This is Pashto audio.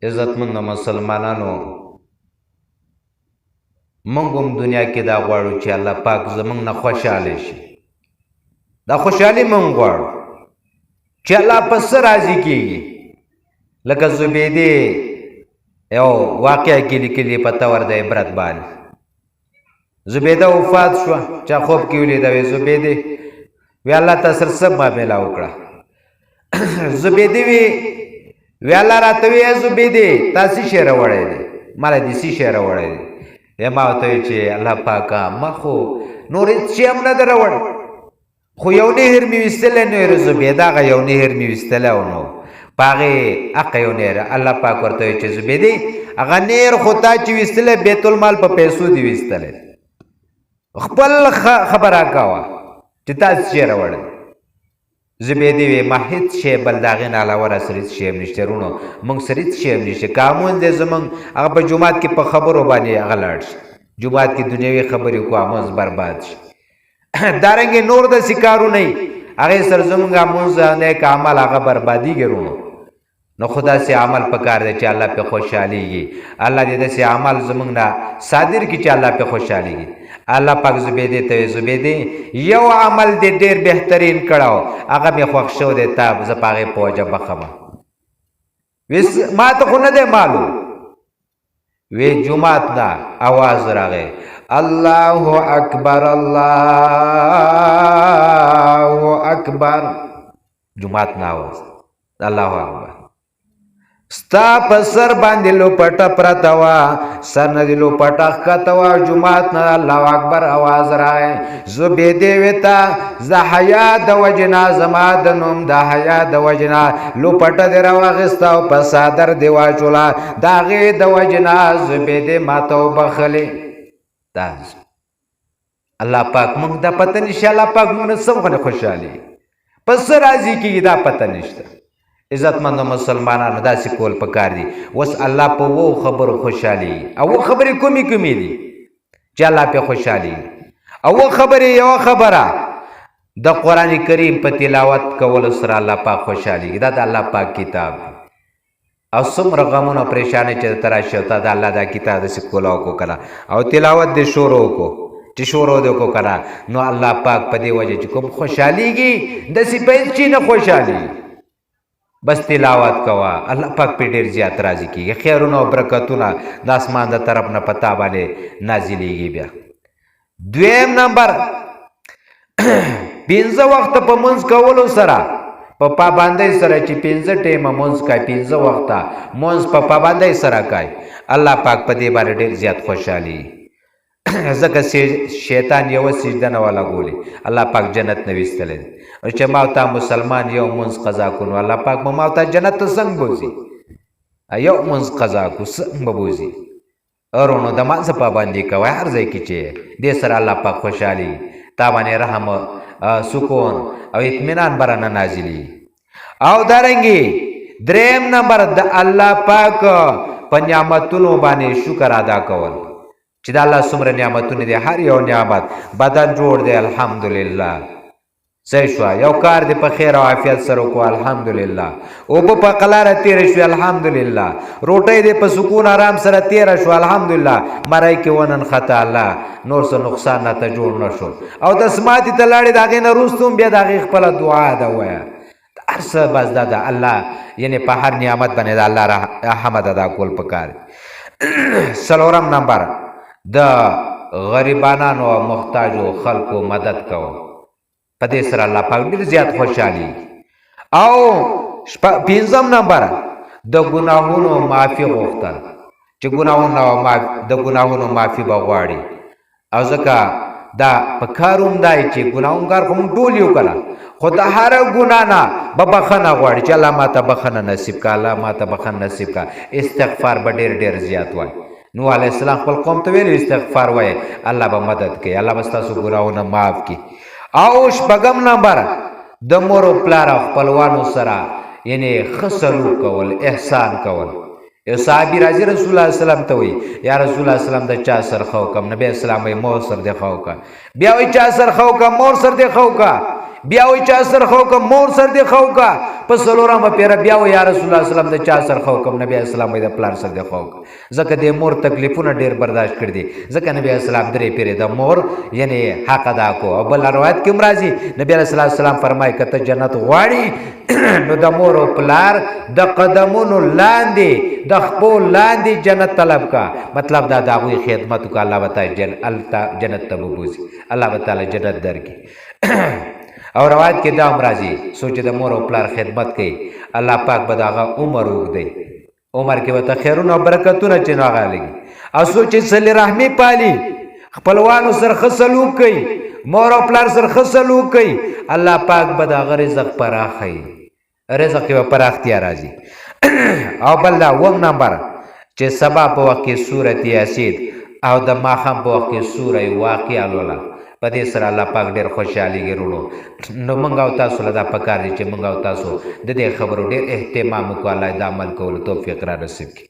عزتمند مسلمانانو موږ هم دنیا کې دا غواړو چې الله پاک زموږ نه خوشحاله شي. دا خوشحالي موږ غواړو چې الله په څه راضي کېږي. لکه زبیدې یو واقعه کې لیکلي په طور د عبرت باندې. زبیده وفات شوه، چا خوب کې ولیده وی زبیدې وی الله تا سره څه معامله وکړه. زبیدې وی الله راته وی زبیدې تا څه شی راوړی دی؟ ما له دې څه شی راوړی دی؟ ما ورته وی چې الله پاکه ما خو نور هېڅ شی هم نه ده راوړی، خو یو نهر مې ویستلی نو یې زبیده هغه یو نهر مې ویستلی او نو په هغې حقه یو نهر الله پاک ورته وی چې زبیدې هغه نهر خو تا چې ویستلی بیت المال په پیسو دې ویستلی، خپل خبره کوه چې تا څه شی راوړی. زبیدې وی ما هېڅ شی بل د هغې نه علاوه را سره هېڅ شی هم نشته رونو، موږ سره هېڅ شی هم نشته. که امونځ دی زموږ هغه په جومات کې په خبرو باندې هغه لاړ شي، جومات کې دنیوي خبرې وکړو امونځ برباد شي. دارنګې نور داسې کارونه یي هغې سره زموږ امونځ نیک عمل هغه بربادېږي رونو. نو خو داسې عمل پکار دی چې الله پې خوشحالېږي. الله دې داسې عمل زموږ نه صادر کړي چې الله پې خوشحالېږي. الله پاک زبیدې ته وی زبیدې یو عمل دې ډېر بهترین کړی و، هغه مې خوښ شوی دی، تا زه په هغې په وجه بخمه. ما ته خو نه دی معلوم. وی جومات نه اواز راغی الله اکبر الله اکبر. جومات نه اواز الله اکبر. ستا په سر باندې لوپټه پرته وه، سر نه دې لوپټه ښکته وه، جومات نه الله اکبر اواز راغی. زبیدې وی ته زه حیا د وجې نه زما د نوم د حیا د وجې نه لوپټه دې راواخېسته او په څادر دې واچوله، د هغې د وجې نه زبیدې ما ته وبخلې. دا الله پاک موږ دا پته نشته الله پاک موږ نه څه وخت خوشحالي په څه راضي کېږي دا پته نشته. عزتمندو مسلمانانو داسې کول پکار دي. اوس الله په وو خبرو خوشحالي او وو خبرې کومې کومې دي چې الله پې خوشحالي او وو خبرې یوه خبره د قرآن کریم په تلاوت کولو سره الله پاک خوشحالېږي. دا د الله پاک کتاب دی او څومره غمونه پریشانۍ چې درته راشي او تا د الله دا کتاب داسې کوله وکړو که نه او تلاوت دې شروع وکړو چې شروع دې وکړو که نه نو الله پاک په دې وجه چې کوم خوشحالېږي داسې په هېڅ شي نه خوشحالېږي. بس تلاوت کوه الله پاک پې ډېر زیات راضي کېږي. خیرونه او برکتونه د اسمان د طرف نه په تا باندې نازلېږي. بیا دویم نمبر 5 وخته په منځ کولو سره په پابندۍ سره چې 5 ټیمه منځ کوي 5 وخته منځ په پابندۍ سره کوي الله پاک په دې باندې ډېر زیات خوشحالي. ځکه شیطان یوه سجده نه ولګولې الله پاک جنت نه ویستلی دی. او چې ما او تا مسلمان یو منځ قضا کړو الله پاک به ما او تا جنت ته څنګه بوځي؟ یو منځ قضا کړو څنګه به بوځي؟ ورونو د مانځه پابندي کوئ هر ځای کې چې دې سره الله پاک خوشحالي تا باندې رحم سکون او اطمینان برانه نازلي. او دارنګې دریم نمبر د الله پاک په نعمتونو باندې شکر ادا کول چې د الله څومره نعمتونه دي. هر یو نعمت بدن جوړ دی الحمدلله، صحیح شوه، یو کار دې په خیر او عافیت سره وکړو الحمدلله، اوبه په قلاره تېره شوې الحمدلله، روټۍ دې په سکون آرام سره تېره شوه الحمدلله، مرۍ کې وننښته الله نور څه نقصان راته جوړ نه شو. او تسماتې ته لاړې د هغې نه وروسته هم بیا د هغې خپله دعا ده ووایه. هر څه بس دا د الله یعنې په هر نعمت باندې د الله حمد ادا کول پکار. 4 نمبر د غریبانانو او محتاجو خلکو مدد کوو په دې سره الله پاک ډېر زیات خوشحالي. او 5 نمبر د ګناهونو معافي غوښتل چې د ګناهونو معافي به غواړي. او ځکه دا په کار هم دی چې ګناهګار خو موږ ټول یو که نه خو د هر ګناه نه به بخښنه غواړي چې الله ما ته بخښنه نصیب کړه الله ما ته بخښنه نصیب کړه. استغفار به ډېر زیات وایي. نوح علیه السلام خپل قوم ته ویلي استغفار وایي الله به مدد کوي الله به ستاسو ګناهونه معاف کړي. او 6 نمبر د مور او پلار او خپلوانو سره یعنې ښه سلوک کول احسان کول. یو صحابي راځي رسول الله اسلام ته وایي یا رسول الله اسلام د چا سره ښه وکړم؟ نبي اسلام وایي مور سره دې ښه وکړه. بیا وایي چا سره ښه وکړه؟ مور سره دې ښه وکړه. بیا وای چا سر خو کا مور سر دی خو کا په سلورم پیر بیا وای یا رسول الله صلی الله علیه وسلم د چا سر خو کوم نبی اسلام د پلار سر دی خو زکه د مور تکلیفونه ډیر برداشت کړ دي زکه نبی اسلام درې پیر د مور یعنی حق ادا کو او بل روایت کې مرাজি نبی صلی الله علیه وسلم فرمای کته جنت غواړي نو د مور او پلار د قدمونو لاندې د خپل لاندې جنت طلب کا مطلب دا دغه خدمت کو الله تعالی جنت ته بوزي الله تعالی جنت درکې او روایت کې دا مرাজি سوچ د مور او پلار خدمت کوي الله پاک به دغه عمر وګدي عمر کې وته خیرونه او برکتونه چې راغلي او سوچ صلی رحمی پالي خپلوانو سره خسلوک کوي مور او پلار سره خسلوک کوي الله پاک به دغه رزق پراخي رزق یې پراختیا راځي او بل دا و نمبر چې سبا په وخت کې سورۃ یاسین او د ماخام په وخت کې سورې واقعا لولا په دې سره الله پاک ډېر خوشحالي ګرونو نو موږ او تاسو له دا پکار دي چې موږ او تاسو د دې خبرو ډېر اهتمام وکړو الله د عمل کولو توفیق را نصیب کړي